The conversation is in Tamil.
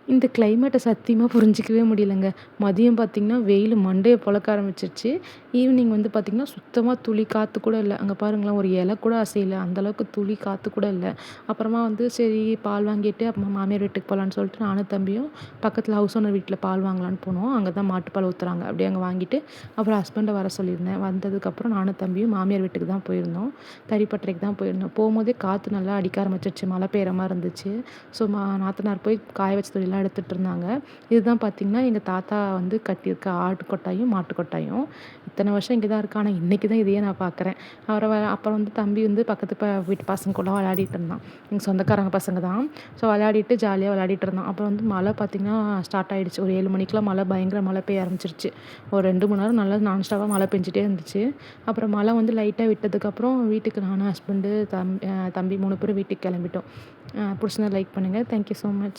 இந்த கிளைமேட்டை சத்தியமாக புரிஞ்சிக்கவே முடியலங்க. மதியம் பார்த்திங்கன்னா, வெயில் மண்டைய பொளக்க ஆரம்பிச்சிருச்சு. ஈவினிங் வந்து பார்த்திங்கன்னா, சுத்தமா துளி காத்து கூட இல்ல. அங்க பாருங்களேன், ஒரு இல கூட அசையல. அந்த அளவுக்கு துளி காத்து கூட இல்ல. அப்புறமா வந்து சரி பால் வாங்கிட்டு அப்புறமா மாமியார் வீட்டுக்கு போலான்னு சொல்லிட்டு நானும் தம்பியும் பக்கத்துல ஹவுஸ் ஓனர் வீட்ல பால் வாங்கலான்னு போனோம். அங்க தான் மாட்டுப்பால் ஊத்துறாங்க. அப்படியே அங்க வாங்கிட்டு, அப்புறம் ஹஸ்பண்ட வர சொல்லியிருந்தேன். வந்ததுக்கப்புறம் நானும் தம்பியும் மாமியார் வீட்டுக்கு தான் போயிருந்தோம். தறிப்பட்டறைக்கு தான் போயிருந்தோம். போம்போதே காத்து நல்லா அடிக்க ஆரம்பிச்சிருச்சு. மழை பெய்ற மாரி இருந்துச்சு. ஸோ நாத்தனார் போய் காய வச்ச துணிலாம் எடுத்துட்டு இருந்தாங்க. இதுதான் பார்த்தீங்கன்னா, எங்க தாத்தா வந்து கட்டியிருக்க ஆட்டு கொட்டாயும், மாட்டு கொட்டாயும். இத்தன வருஷம் இங்க தான் இருக்கு. ஆனா, இன்னைக்கு தான் இதையே நான் பார்க்குறேன். அப்புறம் வந்து தம்பி வந்து பக்கத்து வீட்டு பசங்க கூட விளையாடிட்டு இருந்தான். எங்க சொந்தக்காரங்க பசங்க தான். ஸோ விளையாடிட்டு ஜாலியா விளையாடிட்டு இருந்தான். அப்புறம் வந்து மழை பார்த்தீங்கன்னா, ஸ்டார்ட் ஆயிடுச்சு. ஒரு 7 மணிக்கெல்லாம் பயங்கர மழை பெய்ய ஆரம்பிச்சிருச்சு. ஒரு 2 மணி நேரம் நல்லா நான்ஸ்டாப்பா மழை பெஞ்சுட்டே இருந்துச்சு. அப்புறம் மழை வந்து லைட்டா விட்டதுக்கப்புறம் வீட்டுக்கு நானு, ஹஸ்பண்டு, தம்பி 3 பேரும் வீட்டுக்கு கிளம்பிட்டோம். புடிச்சிருந்தா லைக் பண்ணுங்க. Thank you so much.